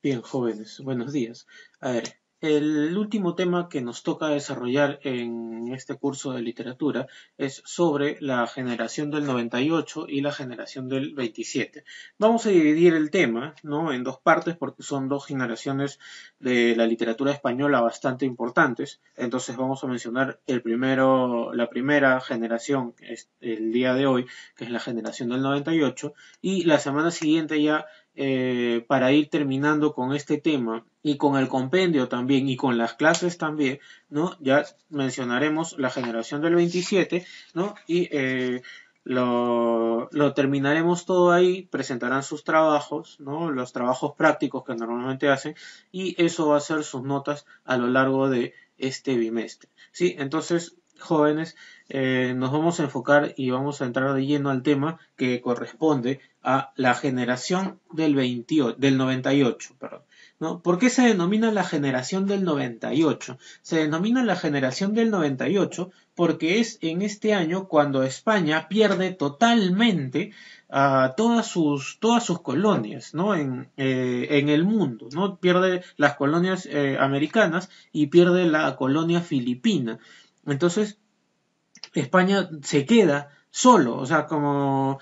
Bien, jóvenes, buenos días. A ver, el último tema que nos toca desarrollar en este curso de literatura es sobre la generación del 98 y la generación del 27. Vamos a dividir el tema, ¿no?, en dos partes porque son dos generaciones de la literatura española bastante importantes. Entonces vamos a mencionar la primera generación, que es el día de hoy, que es la generación del 98, y la semana siguiente ya para ir terminando con este tema y con el compendio también y con las clases también, ¿no? Ya mencionaremos la generación del 27, ¿no? Y lo terminaremos todo ahí, presentarán sus trabajos, ¿no? Los trabajos prácticos que normalmente hacen, y eso va a ser sus notas a lo largo de este bimestre, ¿sí? Entonces, jóvenes, nos vamos a enfocar y vamos a entrar de lleno al tema que corresponde a la generación del 98, perdón, ¿no? ¿Por qué se denomina la generación del 98? Se denomina la generación del 98 porque es en este año cuando España pierde totalmente a todas sus colonias, ¿no? En el mundo, ¿no? Pierde las colonias americanas y pierde la colonia filipina. Entonces, España se queda solo, o sea, como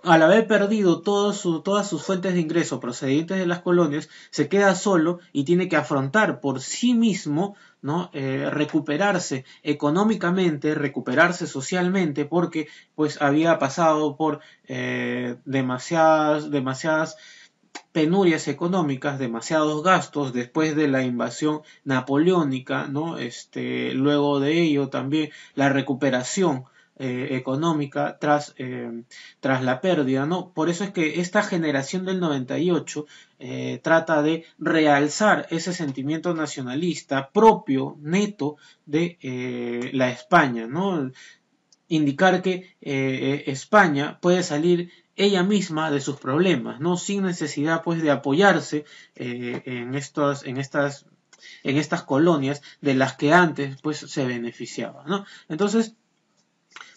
al haber perdido todas sus fuentes de ingreso procedentes de las colonias, se queda solo y tiene que afrontar por sí mismo, ¿no? Recuperarse económicamente, recuperarse socialmente, porque pues había pasado por demasiadas penurias económicas, demasiados gastos después de la invasión napoleónica, ¿no? Luego de ello también la recuperación económica tras la pérdida, ¿no? Por eso es que esta generación del 98 trata de realzar ese sentimiento nacionalista propio, neto de la España, ¿no? Indicar que España puede salir ella misma de sus problemas, ¿no? Sin necesidad pues de apoyarse en estas colonias de las que antes pues se beneficiaba, ¿no? Entonces,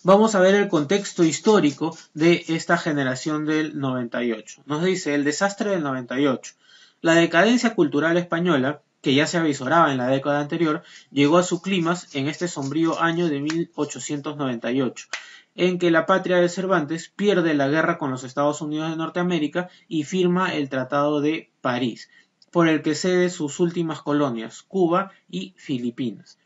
vamos a ver el contexto histórico de esta generación del 98. Nos dice el desastre del 98. La decadencia cultural española, que ya se avisoraba en la década anterior, llegó a su clímax en este sombrío año de 1898, en que la patria de Cervantes pierde la guerra con los Estados Unidos de Norteamérica y firma el Tratado de París, por el que cede sus últimas colonias, Cuba y Filipinas.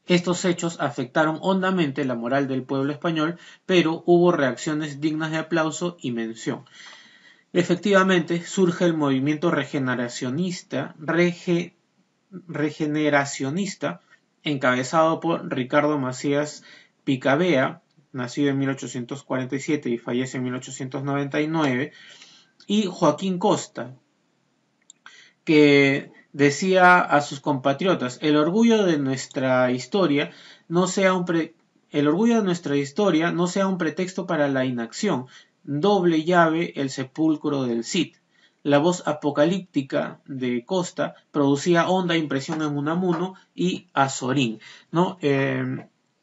Estos hechos afectaron hondamente la moral del pueblo español, pero hubo reacciones dignas de aplauso y mención. Efectivamente, surge el movimiento regeneracionista, encabezado por Ricardo Macías Picabea, nacido en 1847 y fallece en 1899, y Joaquín Costa, que decía a sus compatriotas: el orgullo de nuestra historia no sea un pretexto para la inacción, doble llave el sepulcro del Cid. La voz apocalíptica de Costa producía honda impresión en Unamuno y Azorín, ¿no?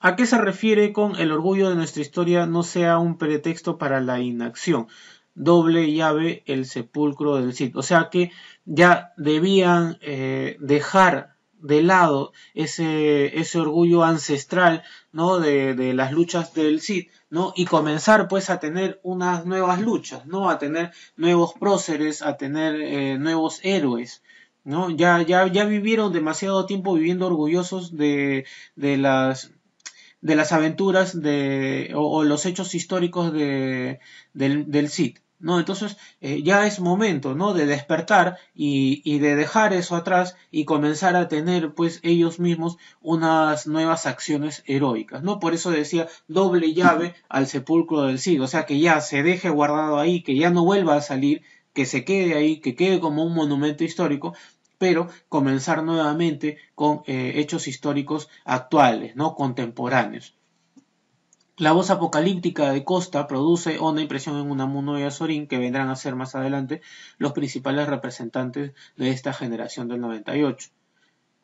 ¿A qué se refiere con el orgullo de nuestra historia no sea un pretexto para la inacción? Doble llave el sepulcro del Cid. O sea que ya debían dejar de lado ese orgullo ancestral, ¿no? De las luchas del Cid, ¿no? Y comenzar pues a tener unas nuevas luchas, ¿no? A tener nuevos próceres, a tener nuevos héroes, ¿no? Ya vivieron demasiado tiempo viviendo orgullosos de las aventuras o los hechos históricos del Cid, ¿no? Entonces ya es momento, ¿no? De despertar y de dejar eso atrás y comenzar a tener pues ellos mismos unas nuevas acciones heroicas, ¿no? Por eso decía doble llave al sepulcro del Cid, o sea que ya se deje guardado ahí, que ya no vuelva a salir, que se quede ahí, que quede como un monumento histórico, pero comenzar nuevamente con hechos históricos actuales, ¿no? Contemporáneos. La voz apocalíptica de Costa produce honda impresión en Unamuno y Azorín, que vendrán a ser más adelante los principales representantes de esta generación del 98.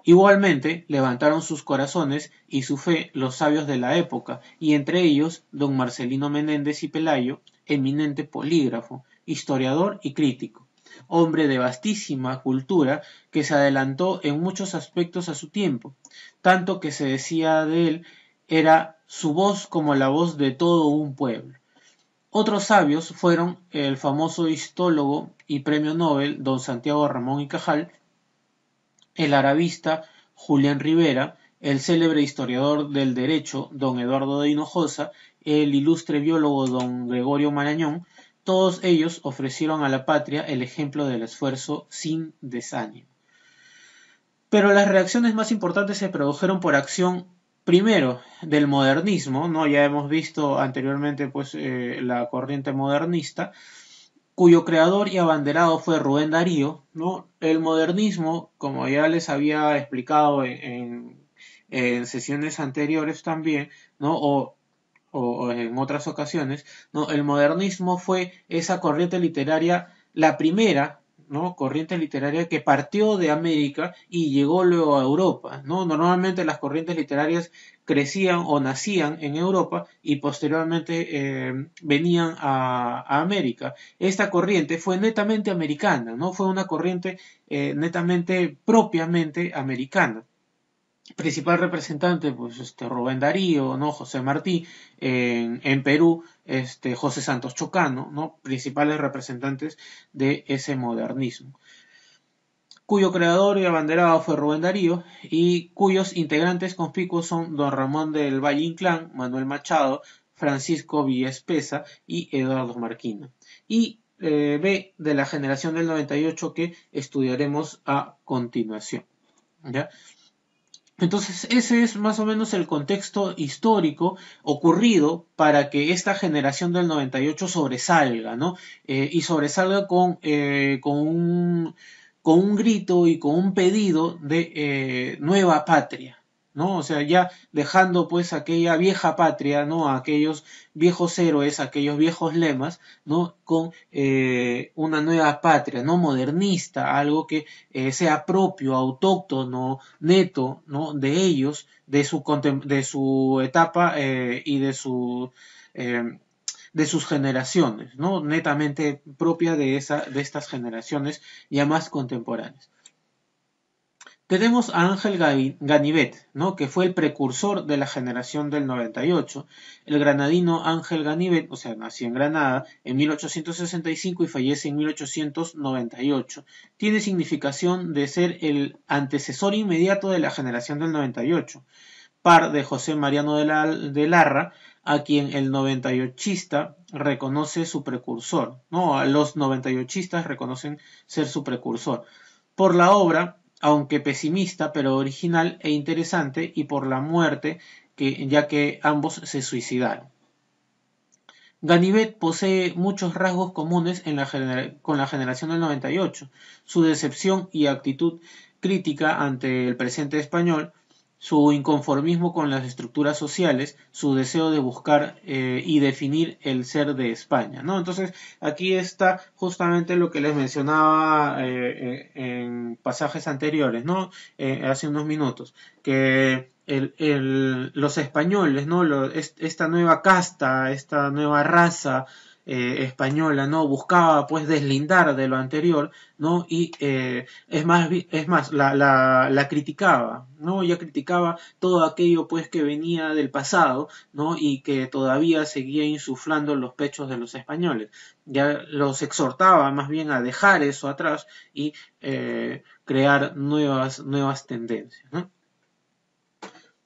Igualmente levantaron sus corazones y su fe los sabios de la época, y entre ellos don Marcelino Menéndez y Pelayo, eminente polígrafo, historiador y crítico. Hombre de vastísima cultura que se adelantó en muchos aspectos a su tiempo, tanto que se decía de él era su voz como la voz de todo un pueblo. Otros sabios fueron el famoso histólogo y premio Nobel don Santiago Ramón y Cajal, el arabista Julián Rivera, el célebre historiador del derecho don Eduardo de Hinojosa, el ilustre biólogo don Gregorio Marañón. Todos ellos ofrecieron a la patria el ejemplo del esfuerzo sin desánimo. Pero las reacciones más importantes se produjeron por acción, primero, del modernismo, ¿no? Ya hemos visto anteriormente pues, la corriente modernista, cuyo creador y abanderado fue Rubén Darío, ¿no? El modernismo, como ya les había explicado en sesiones anteriores también, ¿no? O en otras ocasiones, ¿no? El modernismo fue esa corriente literaria, la primera, ¿no? Corriente literaria que partió de América y llegó luego a Europa, ¿no? Normalmente las corrientes literarias crecían o nacían en Europa y posteriormente venían a América. Esta corriente fue netamente americana, ¿no? Fue una corriente netamente propiamente americana. Principal representante, pues Rubén Darío, ¿no? José Martí, en Perú, José Santos Chocano, ¿no? Principales representantes de ese modernismo, cuyo creador y abanderado fue Rubén Darío, y cuyos integrantes conspicuos son don Ramón del Valle Inclán, Manuel Machado, Francisco Villaespesa y Eduardo Marquina. Y B, de la generación del 98 que estudiaremos a continuación, ¿ya? Entonces ese es más o menos el contexto histórico ocurrido para que esta generación del 98 sobresalga, ¿no? Y sobresalga con un grito y con un pedido de nueva patria, ¿no? O sea, ya dejando pues aquella vieja patria, ¿no? Aquellos viejos héroes, aquellos viejos lemas, ¿no? Con una nueva patria, ¿no? Modernista, algo que sea propio, autóctono, neto, ¿no? De ellos, de su etapa y de sus generaciones, ¿no? Netamente propia de estas generaciones ya más contemporáneas. Tenemos a Ángel Ganivet, ¿no? Que fue el precursor de la generación del 98. El granadino Ángel Ganivet, o sea, nació en Granada en 1865 y fallece en 1898. Tiene significación de ser el antecesor inmediato de la generación del 98, par de José Mariano de Larra, a quien el 98ista reconoce su precursor, ¿no? A los 98istas reconocen ser su precursor por la obra, aunque pesimista, pero original e interesante, y por la muerte, ya que ambos se suicidaron. Ganivet posee muchos rasgos comunes con la generación del 98, su decepción y actitud crítica ante el presente español, su inconformismo con las estructuras sociales, su deseo de buscar y definir el ser de España, ¿no? Entonces, aquí está justamente lo que les mencionaba en pasajes anteriores, ¿no? Hace unos minutos, que los españoles, ¿no? Esta nueva casta, esta nueva raza española, ¿no? Buscaba pues deslindar de lo anterior, ¿no? Y es más la criticaba, ¿no? Ya criticaba todo aquello pues que venía del pasado, ¿no? Y que todavía seguía insuflando en los pechos de los españoles. Ya los exhortaba más bien a dejar eso atrás y crear nuevas tendencias, ¿no?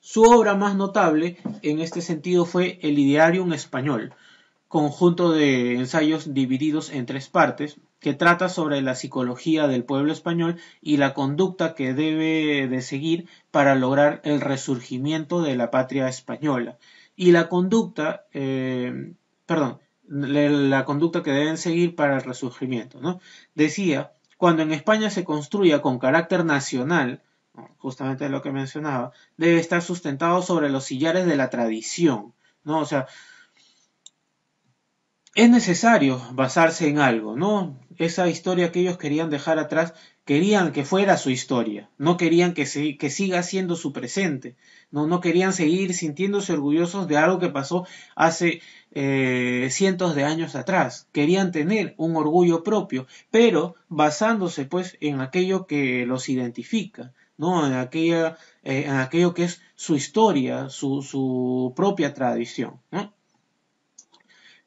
Su obra más notable en este sentido fue El Idearium Español, conjunto de ensayos divididos en 3 partes, que trata sobre la psicología del pueblo español y la conducta que debe de seguir para lograr el resurgimiento de la patria española. Y la conducta que deben seguir para el resurgimiento, ¿no? Decía, cuando en España se construya con carácter nacional, justamente lo que mencionaba, debe estar sustentado sobre los sillares de la tradición, ¿no? O sea, es necesario basarse en algo, ¿no? Esa historia que ellos querían dejar atrás, querían que fuera su historia, no querían que siga siendo su presente, no querían seguir sintiéndose orgullosos de algo que pasó hace cientos de años atrás, querían tener un orgullo propio, pero basándose pues en aquello que los identifica, ¿no? En aquello que es su historia, su propia tradición, ¿no?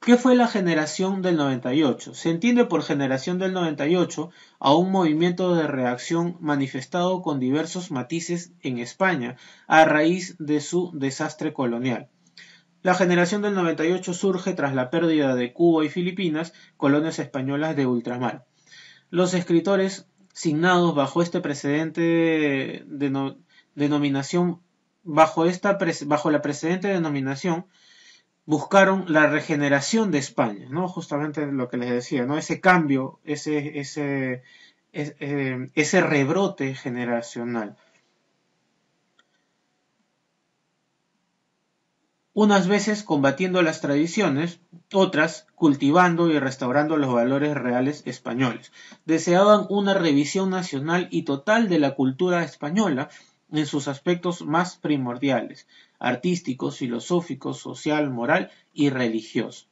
¿Qué fue la generación del 98? Se entiende por generación del 98 a un movimiento de reacción manifestado con diversos matices en España a raíz de su desastre colonial. La generación del 98 surge tras la pérdida de Cuba y Filipinas, colonias españolas de ultramar. Los escritores signados bajo este precedente denominación, bajo la precedente denominación, buscaron la regeneración de España, ¿no? Justamente lo que les decía, ¿no? Ese cambio, ese rebrote generacional. Unas veces combatiendo las tradiciones, otras cultivando y restaurando los valores reales españoles. Deseaban una revisión nacional y total de la cultura española en sus aspectos más primordiales, artísticos, filosóficos, social, moral y religioso.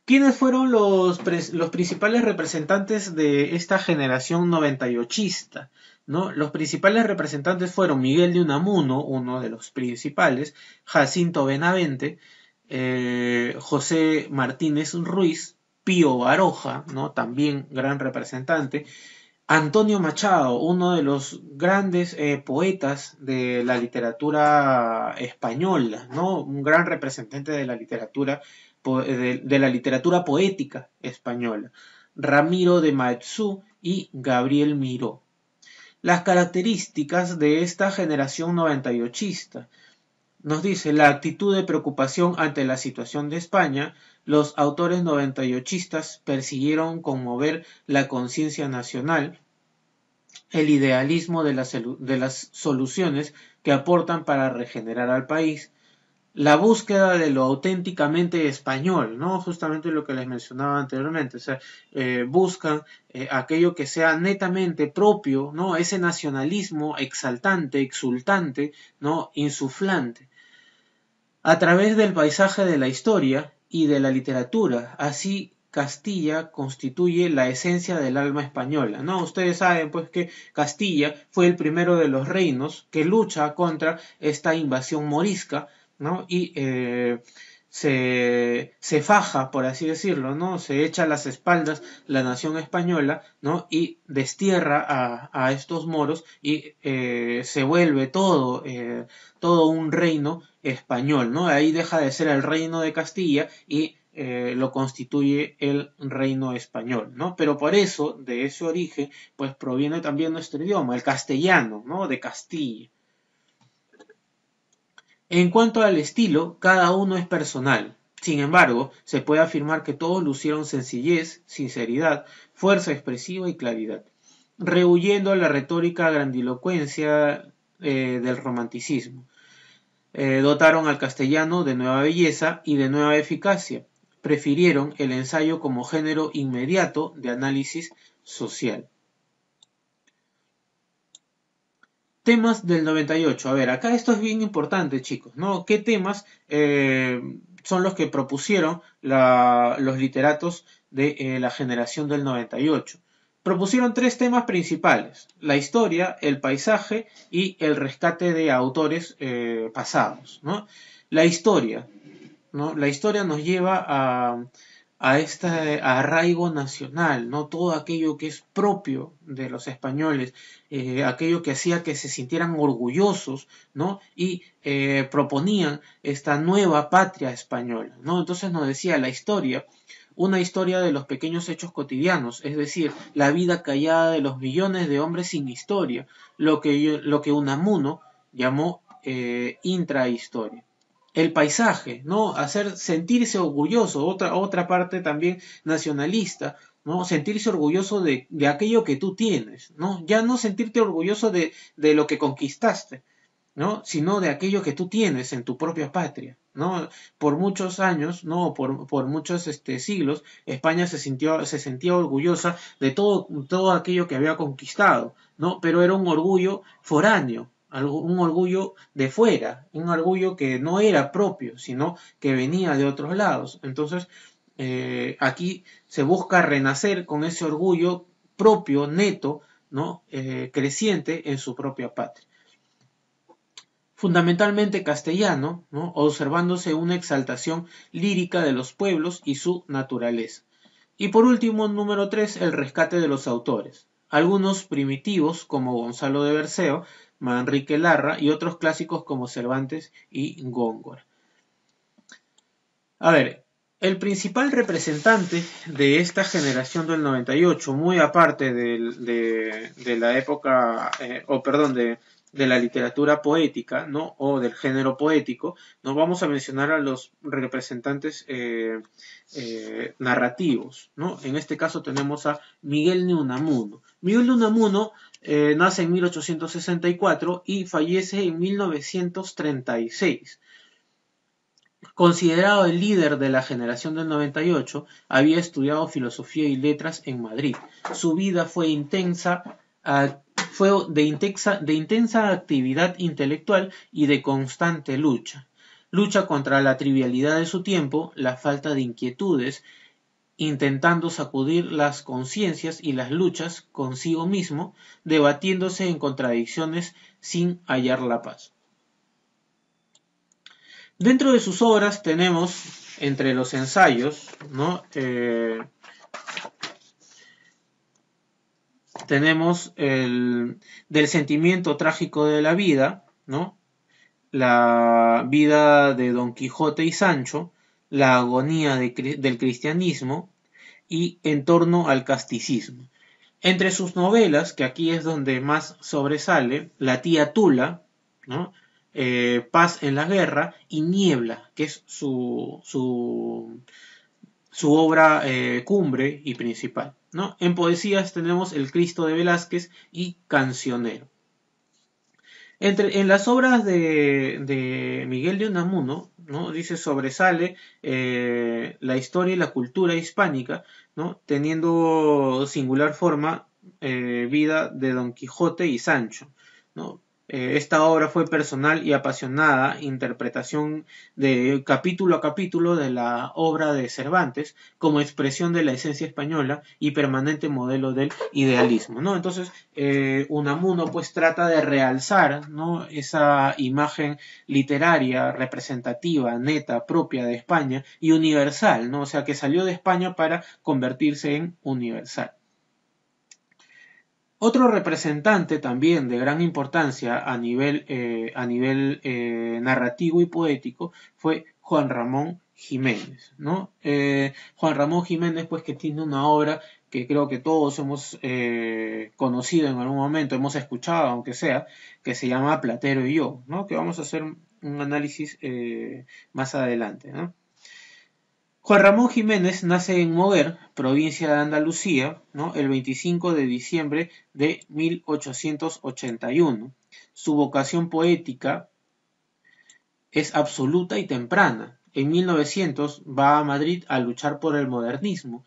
¿Quiénes fueron los principales representantes de esta generación 98ista? ¿No? Los principales representantes fueron Miguel de Unamuno, uno de los principales, Jacinto Benavente, José Martínez Ruiz, Pío Baroja, ¿no? También gran representante, Antonio Machado, uno de los grandes poetas de la literatura española, ¿no? Un gran representante de la literatura de la literatura poética española, Ramiro de Maeztu y Gabriel Miró. Las características de esta generación 98ista. Nos dice la actitud de preocupación ante la situación de España. Los autores 98istas persiguieron conmover la conciencia nacional, el idealismo de las soluciones que aportan para regenerar al país, la búsqueda de lo auténticamente español, ¿no? Justamente lo que les mencionaba anteriormente, o sea, buscan aquello que sea netamente propio, ¿no? Ese nacionalismo exaltante, exultante, ¿no? Insuflante, a través del paisaje de la historia y de la literatura. Así Castilla constituye la esencia del alma española, ¿no? Ustedes saben pues que Castilla fue el primero de los reinos que lucha contra esta invasión morisca, ¿no? Y se faja, por así decirlo, ¿no? Se echa a las espaldas la nación española, ¿no? Y destierra a estos moros y se vuelve todo un reino español, ¿no? Ahí deja de ser el reino de Castilla y lo constituye el reino español, ¿no? Pero por eso, de ese origen, pues proviene también nuestro idioma, el castellano, ¿no? De Castilla. En cuanto al estilo, cada uno es personal. Sin embargo, se puede afirmar que todos lucieron sencillez, sinceridad, fuerza expresiva y claridad, rehuyendo la retórica grandilocuencia del romanticismo. Dotaron al castellano de nueva belleza y de nueva eficacia. Prefirieron el ensayo como género inmediato de análisis social. Temas del 98. A ver, acá esto es bien importante, chicos, ¿no? ¿Qué temas son los que propusieron los literatos de la generación del 98? Propusieron tres temas principales: la historia, el paisaje y el rescate de autores pasados, ¿no? La historia, ¿no? La historia nos lleva a este arraigo nacional, ¿no? Todo aquello que es propio de los españoles, aquello que hacía que se sintieran orgullosos, ¿no? Y proponían esta nueva patria española, ¿no? Entonces nos decía la historia, una historia de los pequeños hechos cotidianos, es decir, la vida callada de los millones de hombres sin historia, lo que Unamuno llamó intrahistoria. El paisaje, ¿no? Hacer sentirse orgulloso, otra parte también nacionalista, ¿no? Sentirse orgulloso de aquello que tú tienes, ¿no? Ya no sentirte orgulloso de lo que conquistaste, ¿no? Sino de aquello que tú tienes en tu propia patria, ¿no? Por muchos años, ¿no? Por muchos siglos, España se sentía orgullosa de todo aquello que había conquistado, ¿no? Pero era un orgullo foráneo, un orgullo de fuera, un orgullo que no era propio, sino que venía de otros lados. Entonces, aquí se busca renacer con ese orgullo propio, neto, ¿no? Creciente en su propia patria. Fundamentalmente castellano, ¿no? Observándose una exaltación lírica de los pueblos y su naturaleza. Y por último, número 3, el rescate de los autores. Algunos primitivos como Gonzalo de Berceo, Manrique Larra y otros clásicos como Cervantes y Góngora. A ver, el principal representante de esta generación del 98, muy aparte de la época, de la literatura poética, ¿no? O del género poético, nos vamos a mencionar a los representantes narrativos, ¿no? En este caso tenemos a Miguel de Unamuno. Miguel de Unamuno nace en 1864 y fallece en 1936. Considerado el líder de la generación del 98, había estudiado filosofía y letras en Madrid. Su vida fue de intensa actividad intelectual y de constante lucha. Lucha contra la trivialidad de su tiempo, la falta de inquietudes, intentando sacudir las conciencias y las luchas consigo mismo, debatiéndose en contradicciones sin hallar la paz. Dentro de sus obras tenemos, entre los ensayos, ¿no? Tenemos del sentimiento trágico de la vida, ¿no? La vida de Don Quijote y Sancho, la agonía del cristianismo y en torno al casticismo. Entre sus novelas, que aquí es donde más sobresale, La tía Tula, ¿no? Paz en la guerra y Niebla, que es su obra cumbre y principal, ¿no? En poesías tenemos El Cristo de Velázquez y Cancionero. En las obras de Miguel de Unamuno, ¿no? Dice sobresale la historia y la cultura hispánica, ¿no? Teniendo singular forma vida de Don Quijote y Sancho, ¿no? Esta obra fue personal y apasionada interpretación de capítulo a capítulo de la obra de Cervantes como expresión de la esencia española y permanente modelo del idealismo, ¿no? Entonces, Unamuno pues trata de realzar, ¿no? Esa imagen literaria, representativa, neta, propia de España y universal, ¿no? O sea, que salió de España para convertirse en universal. Otro representante también de gran importancia a nivel narrativo y poético fue Juan Ramón Jiménez, ¿no? Juan Ramón Jiménez, pues que tiene una obra que creo que todos hemos conocido en algún momento, hemos escuchado, aunque sea, que se llama Platero y yo, ¿no? Que vamos a hacer un análisis más adelante, ¿no? Juan Ramón Jiménez nace en Moguer, provincia de Andalucía, ¿no? El 25 de diciembre de 1881. Su vocación poética es absoluta y temprana. En 1900 va a Madrid a luchar por el modernismo,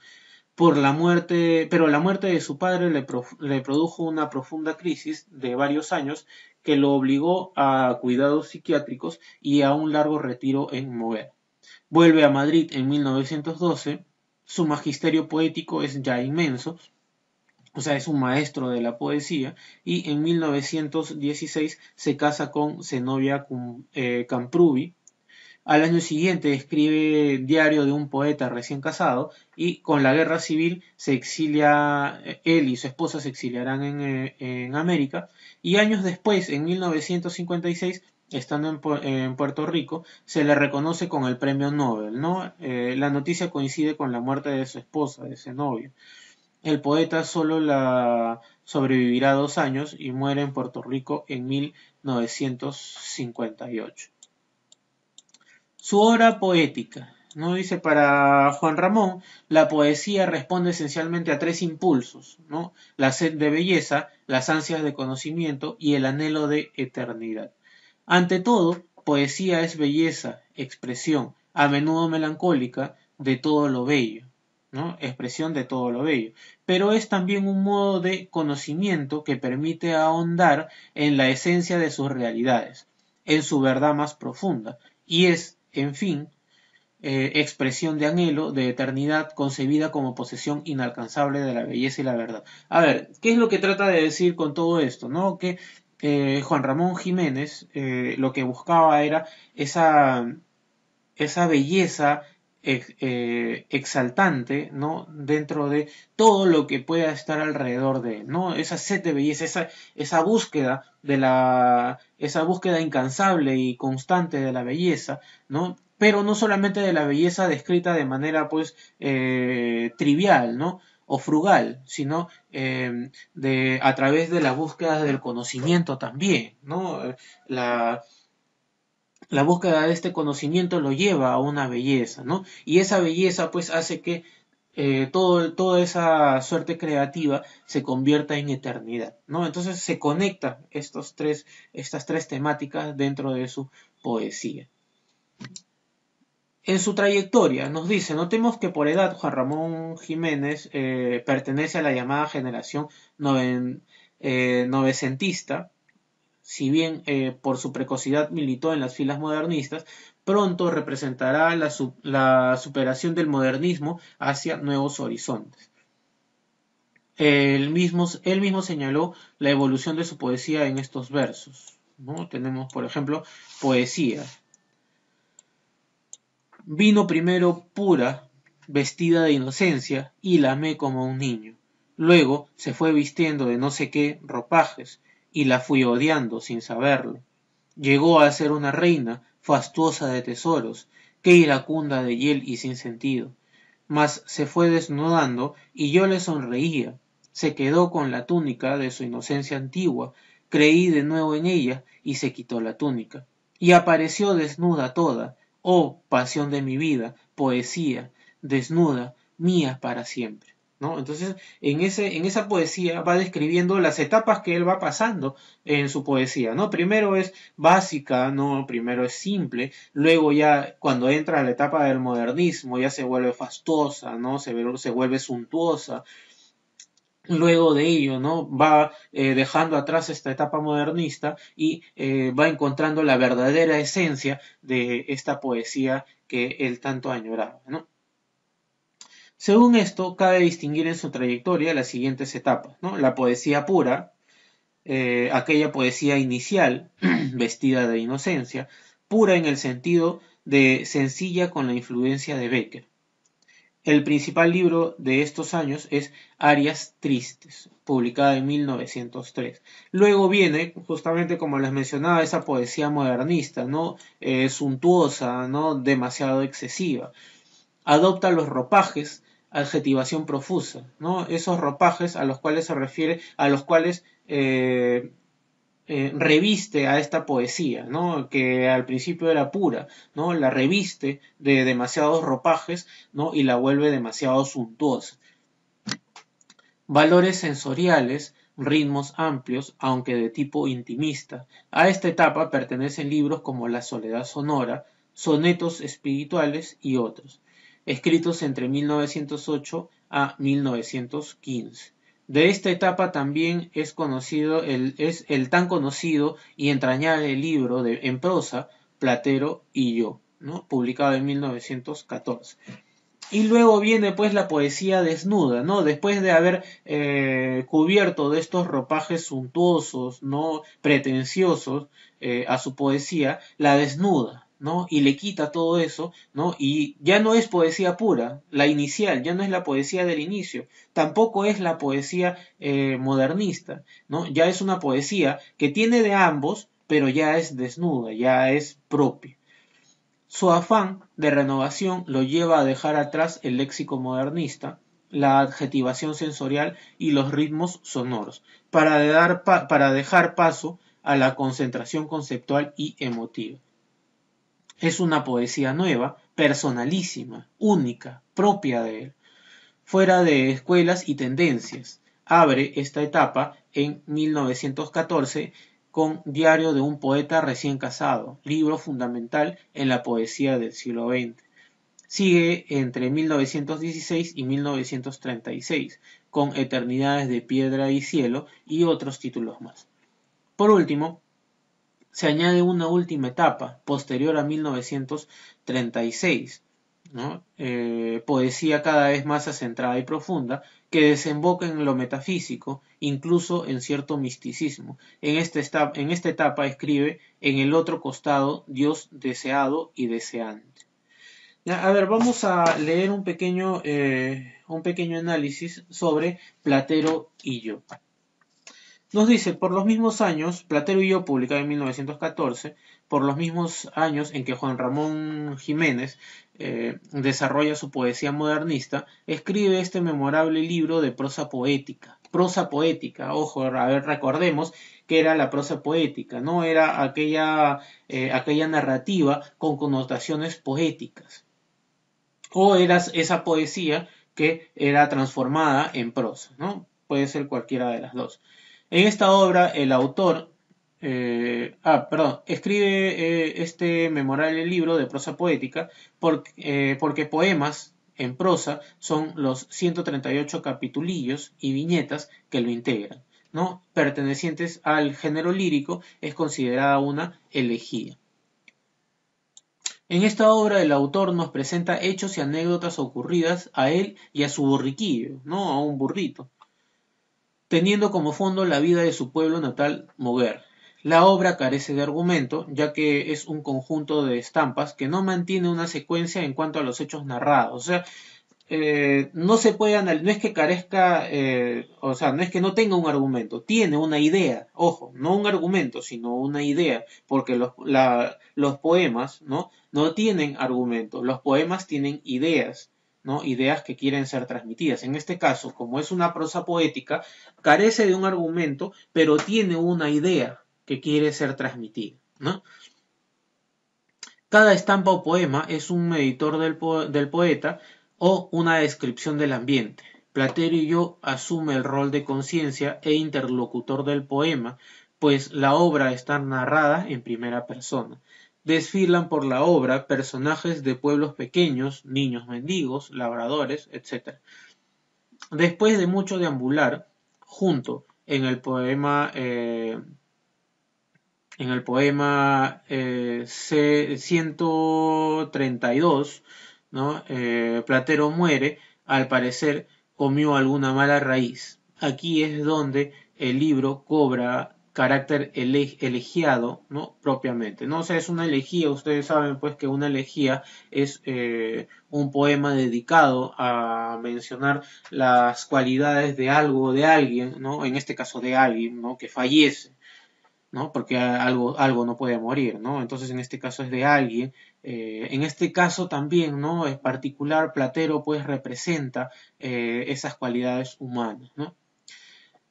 pero la muerte de su padre le produjo una profunda crisis de varios años que lo obligó a cuidados psiquiátricos y a un largo retiro en Moguer. Vuelve a Madrid en 1912, su magisterio poético es ya inmenso, o sea, es un maestro de la poesía, y en 1916 se casa con Zenobia Camprubi. Al año siguiente escribe Diario de un poeta recién casado y con la guerra civil se exilia, él y su esposa se exiliarán en América y años después, en 1956, estando en Puerto Rico, se le reconoce con el premio Nobel, ¿no? La noticia coincide con la muerte de su esposa, de Zenobia. El poeta solo la sobrevivirá 2 años y muere en Puerto Rico en 1958. Su obra poética, ¿no? Dice, para Juan Ramón, la poesía responde esencialmente a 3 impulsos, ¿no? La sed de belleza, las ansias de conocimiento y el anhelo de eternidad. Ante todo, poesía es belleza, expresión, a menudo melancólica, de todo lo bello, ¿no? Expresión de todo lo bello. Pero es también un modo de conocimiento que permite ahondar en la esencia de sus realidades, en su verdad más profunda, y es, en fin, expresión de anhelo, de eternidad, concebida como posesión inalcanzable de la belleza y la verdad. A ver, ¿qué es lo que trata de decir con todo esto? ¿No? Que Juan Ramón Jiménez lo que buscaba era esa belleza exaltante, ¿no? Dentro de todo lo que pueda estar alrededor de él, ¿no? Esa sed de belleza, esa búsqueda esa búsqueda incansable y constante de la belleza, ¿no? Pero no solamente de la belleza descrita de manera, pues, trivial, ¿no? O frugal, sino a través de la búsqueda del conocimiento también, ¿no? La búsqueda de este conocimiento lo lleva a una belleza, ¿no? Y esa belleza pues hace que toda esa suerte creativa se convierta en eternidad, ¿no? Entonces se conectan estas tres temáticas dentro de su poesía. En su trayectoria nos dice, notemos que por edad Juan Ramón Jiménez pertenece a la llamada generación novecentista. Si bien por su precocidad militó en las filas modernistas, pronto representará la superación del modernismo hacia nuevos horizontes. Él mismo señaló la evolución de su poesía en estos versos, ¿no? Tenemos, por ejemplo, poesía. Vino primero pura, vestida de inocencia, y la amé como un niño. Luego se fue vistiendo de no sé qué ropajes, y la fui odiando sin saberlo. Llegó a ser una reina, fastuosa de tesoros, que iracunda de hiel y sin sentido. Mas se fue desnudando, y yo le sonreía. Se quedó con la túnica de su inocencia antigua, creí de nuevo en ella, y se quitó la túnica. Y apareció desnuda toda, oh pasión de mi vida, poesía, desnuda, mía para siempre, ¿no? Entonces, en esa poesía va describiendo las etapas que él va pasando en su poesía, ¿no? Primero es básica, ¿no? Primero es simple, luego ya cuando entra a la etapa del modernismo ya se vuelve fastuosa, ¿no? Se vuelve suntuosa. Luego de ello, ¿no? Va dejando atrás esta etapa modernista y va encontrando la verdadera esencia de esta poesía que él tanto añoraba, ¿no? Según esto, cabe distinguir en su trayectoria las siguientes etapas, ¿no? La poesía pura, aquella poesía inicial, vestida de inocencia, pura en el sentido de sencilla con la influencia de Becker. El principal libro de estos años es Arias Tristes, publicada en 1903. Luego viene, justamente como les mencionaba, esa poesía modernista, ¿no? Suntuosa, ¿no? Demasiado excesiva. Adopta los ropajes, adjetivación profusa, ¿no? Esos ropajes a los cuales se refiere, a los cuales reviste a esta poesía, ¿no? Que al principio era pura, ¿no? La reviste de demasiados ropajes, ¿no? Y la vuelve demasiado suntuosa. Valores sensoriales, ritmos amplios, aunque de tipo intimista. A esta etapa pertenecen libros como La soledad sonora, Sonetos espirituales y otros, escritos entre 1908 a 1915. De esta etapa también es el tan conocido y entrañable libro en prosa Platero y yo, ¿no? Publicado en 1914. Y luego viene pues la poesía desnuda, ¿no? Después de haber cubierto de estos ropajes suntuosos, ¿no? Pretenciosos a su poesía, la desnuda, ¿no? Y le quita todo eso, ¿no? Y ya no es poesía pura, la inicial, ya no es la poesía del inicio, tampoco es la poesía modernista, ¿no? Ya es una poesía que tiene de ambos, pero ya es desnuda, ya es propia. Su afán de renovación lo lleva a dejar atrás el léxico modernista, la adjetivación sensorial y los ritmos sonoros, para dejar paso a la concentración conceptual y emotiva. Es una poesía nueva, personalísima, única, propia de él, fuera de escuelas y tendencias. Abre esta etapa en 1914 con Diario de un poeta recién casado, libro fundamental en la poesía del siglo XX. Sigue entre 1916 y 1936, con Eternidades de piedra y cielo y otros títulos más. Por último, se añade una última etapa, posterior a 1936, ¿no? Poesía cada vez más acentrada y profunda, que desemboca en lo metafísico, incluso en cierto misticismo. En esta etapa escribe En el otro costado, Dios deseado y deseante. Ya, a ver, vamos a leer un pequeño análisis sobre Platero y yo. Nos dice, por los mismos años, Platero y yo, publicado en 1914, por los mismos años en que Juan Ramón Jiménez desarrolla su poesía modernista, escribe este memorable libro de prosa poética. Prosa poética, ojo, a ver, recordemos que era la prosa poética, no era aquella narrativa con connotaciones poéticas. O era esa poesía que era transformada en prosa, ¿no? Puede ser cualquiera de las dos. En esta obra el autor escribe este memorable libro de prosa poética porque poemas en prosa son los 138 capitulillos y viñetas que lo integran, ¿no? Pertenecientes al género lírico, es considerada una elegía. En esta obra el autor nos presenta hechos y anécdotas ocurridas a él y a su borriquillo, ¿no? A un burrito, teniendo como fondo la vida de su pueblo natal, Moguer. La obra carece de argumento, ya que es un conjunto de estampas que no mantiene una secuencia en cuanto a los hechos narrados. O sea, no se puede analizar, no es que carezca, no es que no tenga un argumento, tiene una idea, ojo, no un argumento, sino una idea, porque los poemas, ¿no? No tienen argumento, los poemas tienen ideas, ¿no? Ideas que quieren ser transmitidas. En este caso, como es una prosa poética, carece de un argumento, pero tiene una idea que quiere ser transmitida, ¿no? Cada estampa o poema es un meditor del poeta o una descripción del ambiente. Platero y yo asume el rol de conciencia e interlocutor del poema, pues la obra está narrada en primera persona. Desfilan por la obra personajes de pueblos pequeños, niños mendigos, labradores, etc. Después de mucho deambular, junto en el poema 132, ¿no? Platero muere, al parecer comió alguna mala raíz. Aquí es donde el libro cobra carácter elegiado, ¿no? Propiamente, ¿no? O sea, es una elegía, ustedes saben pues que una elegía es un poema dedicado a mencionar las cualidades de algo o de alguien, ¿no? En este caso de alguien, ¿no? Que fallece, ¿no? Porque algo no puede morir, ¿no? Entonces en este caso es de alguien. En este caso también, ¿no? En particular, Platero pues representa esas cualidades humanas, ¿no?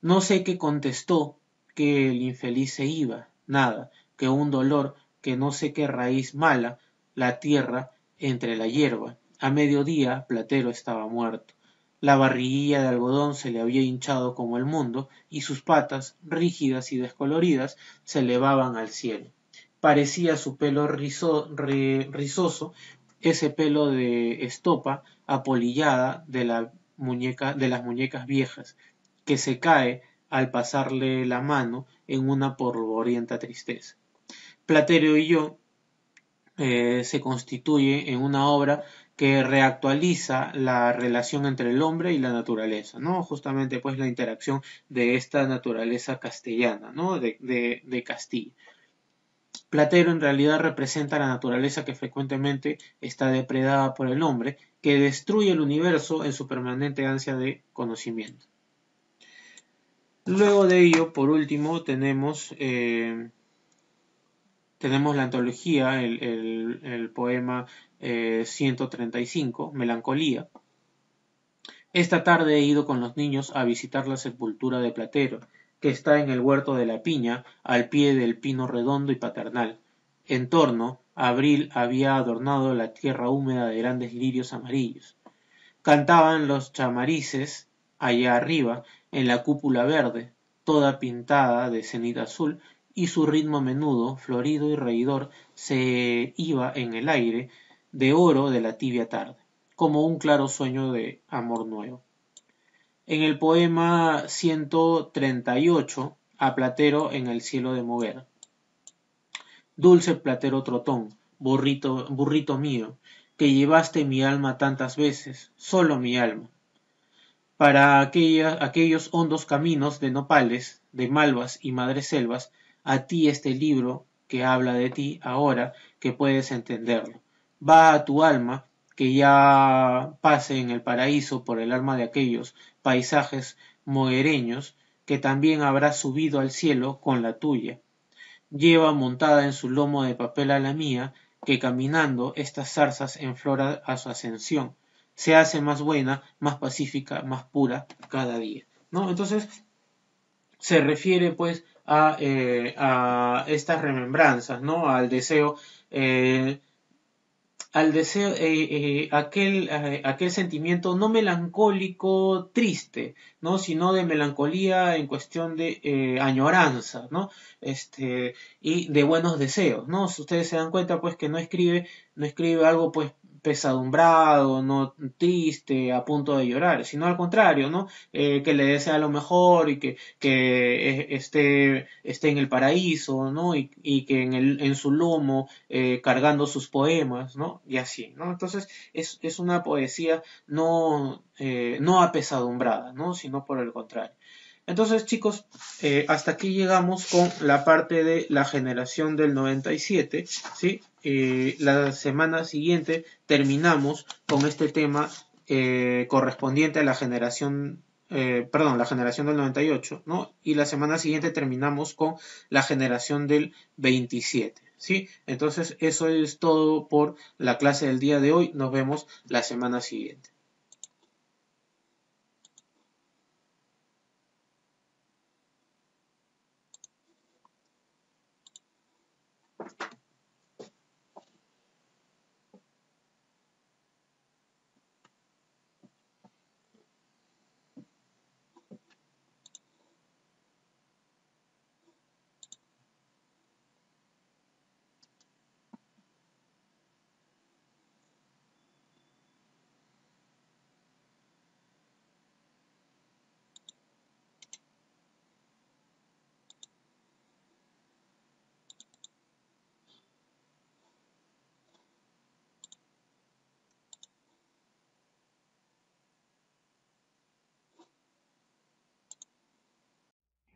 No sé qué contestó que el infeliz se iba, nada, que un dolor, que no sé qué raíz mala, la tierra entre la hierba. A mediodía Platero estaba muerto. La barriguilla de algodón se le había hinchado como el mundo, y sus patas, rígidas y descoloridas, se elevaban al cielo. Parecía su pelo rizoso, ese pelo de estopa apolillada de las muñecas viejas, que se cae al pasarle la mano en una polvorienta tristeza. Platero y yo se constituye en una obra que reactualiza la relación entre el hombre y la naturaleza, ¿no? Justamente pues la interacción de esta naturaleza castellana, ¿no? De Castilla. Platero en realidad representa la naturaleza que frecuentemente está depredada por el hombre, que destruye el universo en su permanente ansia de conocimiento. Luego de ello, por último, tenemos la antología, el poema 135, Melancolía. Esta tarde he ido con los niños a visitar la sepultura de Platero, que está en el huerto de la piña, al pie del pino redondo y paternal. En torno, abril había adornado la tierra húmeda de grandes lirios amarillos. Cantaban los chamarices allá arriba, en la cúpula verde, toda pintada de cenit azul, y su ritmo a menudo, florido y reidor, se iba en el aire de oro de la tibia tarde, como un claro sueño de amor nuevo. En el poema 138, a Platero en el cielo de Moguer. Dulce Platero trotón, burrito mío, que llevaste mi alma tantas veces, solo mi alma, para aquellos hondos caminos de nopales, de malvas y madreselvas, a ti este libro que habla de ti ahora que puedes entenderlo. Va a tu alma, que ya pase en el paraíso por el alma de aquellos paisajes moguereños, que también habrá subido al cielo con la tuya. Lleva montada en su lomo de papel a la mía, que caminando estas zarzas en flor a su ascensión, se hace más buena, más pacífica, más pura cada día, ¿no? Entonces se refiere pues a estas remembranzas, ¿no? Al deseo, aquel sentimiento no melancólico triste, ¿no? Sino de melancolía en cuestión de añoranza, ¿no? Y de buenos deseos, ¿no? Si ustedes se dan cuenta, pues que no escribe algo pues pesadumbrado, no triste, a punto de llorar, sino al contrario, ¿no? Que le desea lo mejor y que esté en el paraíso, ¿no? Y que en su lomo cargando sus poemas, ¿no? Y así, ¿no? Entonces es una poesía no apesadumbrada, ¿no? Sino por el contrario. Entonces, chicos, hasta aquí llegamos con la parte de la generación del 97, ¿sí? La semana siguiente terminamos con este tema correspondiente a la generación la generación del 98, ¿no? Y la semana siguiente terminamos con la generación del 27, ¿sí? Entonces, eso es todo por la clase del día de hoy. Nos vemos la semana siguiente.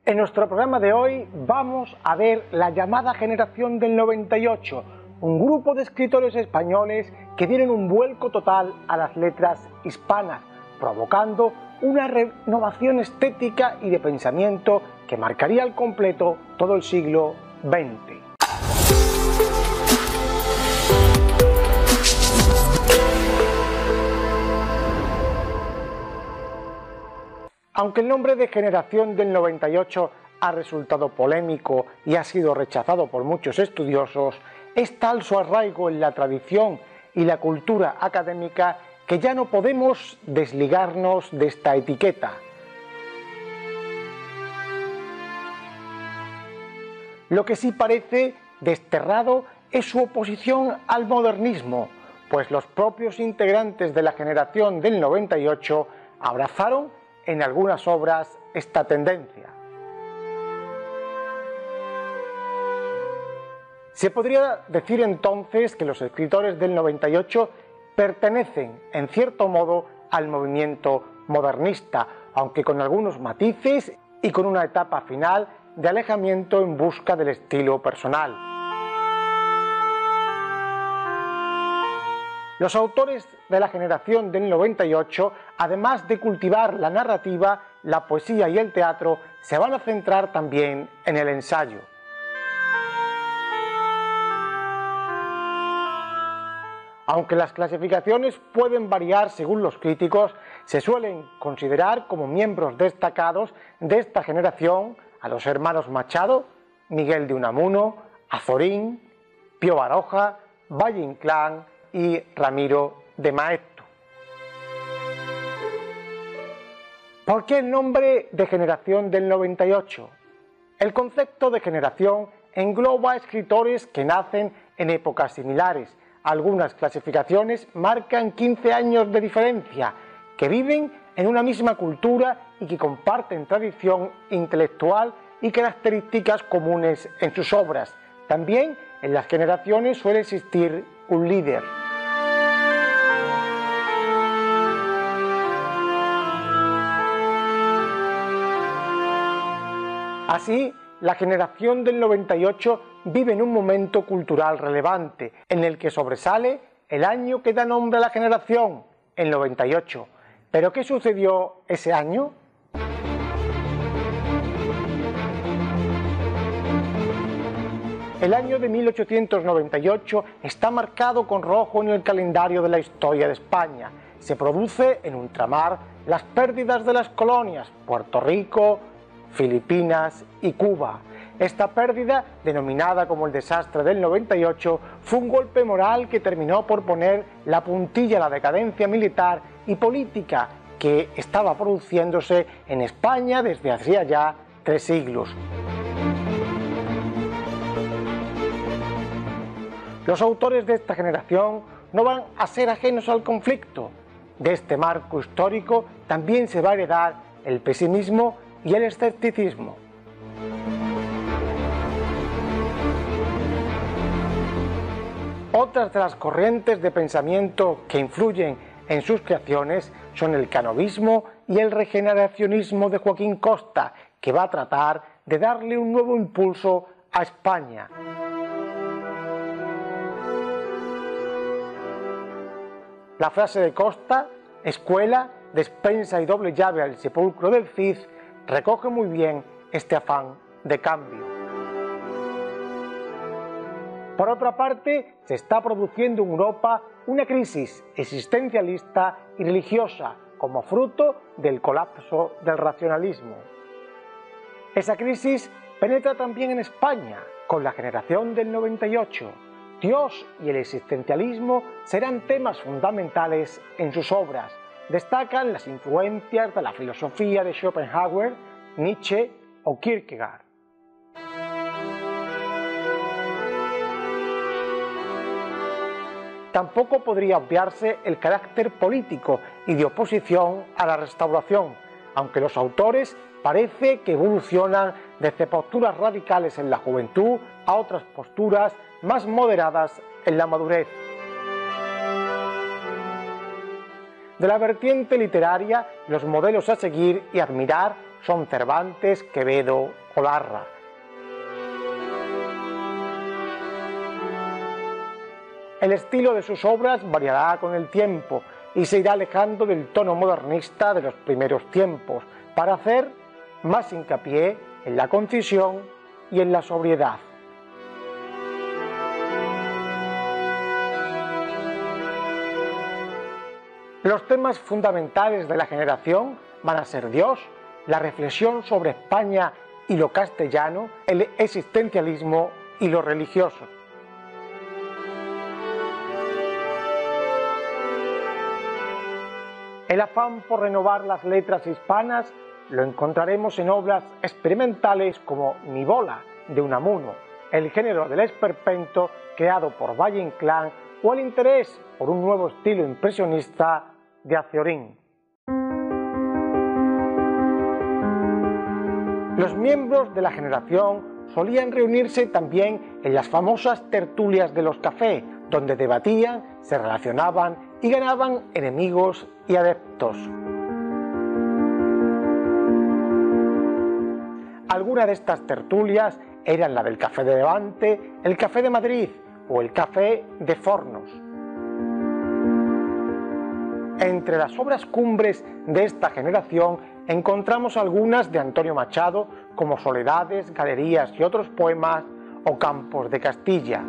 En nuestro programa de hoy vamos a ver la llamada generación del 98, un grupo de escritores españoles que dieron un vuelco total a las letras hispanas, provocando una renovación estética y de pensamiento que marcaría al completo todo el siglo XX. Aunque el nombre de generación del 98 ha resultado polémico y ha sido rechazado por muchos estudiosos, es tal su arraigo en la tradición y la cultura académica que ya no podemos desligarnos de esta etiqueta. Lo que sí parece desterrado es su oposición al modernismo, pues los propios integrantes de la generación del 98 abrazaron en algunas obras esta tendencia. Se podría decir entonces que los escritores del 98 pertenecen, en cierto modo, al movimiento modernista, aunque con algunos matices y con una etapa final de alejamiento en busca del estilo personal. Los autores de la generación del 98, además de cultivar la narrativa, la poesía y el teatro, se van a centrar también en el ensayo. Aunque las clasificaciones pueden variar según los críticos, se suelen considerar como miembros destacados de esta generación a los hermanos Machado, Miguel de Unamuno, Azorín, Pío Baroja, Valle Inclán y Ramiro de Maeztu. ¿Por qué el nombre de generación del 98? El concepto de generación engloba a escritores que nacen en épocas similares. Algunas clasificaciones marcan 15 años de diferencia, que viven en una misma cultura y que comparten tradición intelectual y características comunes en sus obras. También en las generaciones suele existir un líder. Así, la generación del 98 vive en un momento cultural relevante, en el que sobresale el año que da nombre a la generación, el 98. ¿Pero qué sucedió ese año? El año de 1898 está marcado con rojo en el calendario de la historia de España. Se produce en ultramar las pérdidas de las colonias Puerto Rico, Filipinas y Cuba. Esta pérdida, denominada como el desastre del 98, fue un golpe moral que terminó por poner la puntilla a la decadencia militar y política que estaba produciéndose en España desde hacía ya 3 siglos. Los autores de esta generación no van a ser ajenos al conflicto. De este marco histórico también se va a heredar el pesimismo y el escepticismo. Otras de las corrientes de pensamiento que influyen en sus creaciones son el canovismo y el regeneracionismo de Joaquín Costa, que va a tratar de darle un nuevo impulso a España. La frase de Costa, escuela, despensa y doble llave al sepulcro del Cid, recoge muy bien este afán de cambio. Por otra parte, se está produciendo en Europa una crisis existencialista y religiosa como fruto del colapso del racionalismo. Esa crisis penetra también en España con la generación del 98. Dios y el existencialismo serán temas fundamentales en sus obras. Destacan las influencias de la filosofía de Schopenhauer, Nietzsche o Kierkegaard. Tampoco podría obviarse el carácter político y de oposición a la Restauración, aunque los autores parece que evolucionan desde posturas radicales en la juventud a otras posturas más moderadas en la madurez. De la vertiente literaria, los modelos a seguir y admirar son Cervantes, Quevedo o Larra. El estilo de sus obras variará con el tiempo y se irá alejando del tono modernista de los primeros tiempos para hacer más hincapié en la concisión y en la sobriedad. Los temas fundamentales de la generación van a ser Dios, la reflexión sobre España y lo castellano, el existencialismo y lo religioso. El afán por renovar las letras hispanas lo encontraremos en obras experimentales como Nivola, de Unamuno, el género del esperpento creado por Valle Inclán o el interés por un nuevo estilo impresionista de Azorín. Los miembros de la generación solían reunirse también en las famosas tertulias de los cafés, donde debatían, se relacionaban y ganaban enemigos y adeptos. Algunas de estas tertulias eran la del Café de Levante, el Café de Madrid o el Café de Fornos. Entre las obras cumbres de esta generación encontramos algunas de Antonio Machado, como Soledades, Galerías y otros poemas, o Campos de Castilla.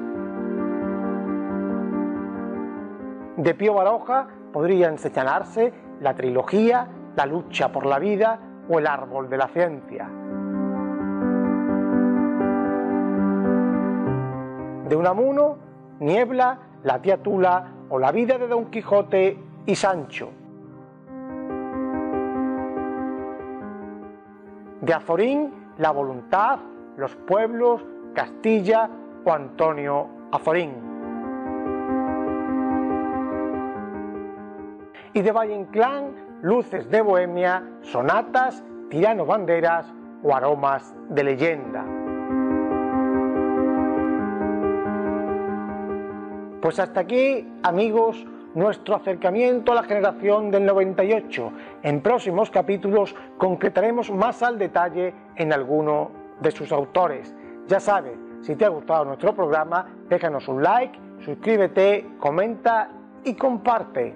De Pío Baroja podrían señalarse la trilogía La lucha por la vida o El árbol de la ciencia. De Unamuno, Niebla, La tía Tula o La vida de Don Quijote y Sancho. De Azorín, La voluntad, Los Pueblos, Castilla o Antonio Azorín. Y de Valle Inclán, Luces de Bohemia, Sonatas, Tirano Banderas o Aromas de Leyenda. Pues hasta aquí, amigos, nuestro acercamiento a la generación del 98. En próximos capítulos concretaremos más al detalle en alguno de sus autores. Ya sabes, si te ha gustado nuestro programa, déjanos un like, suscríbete, comenta y comparte.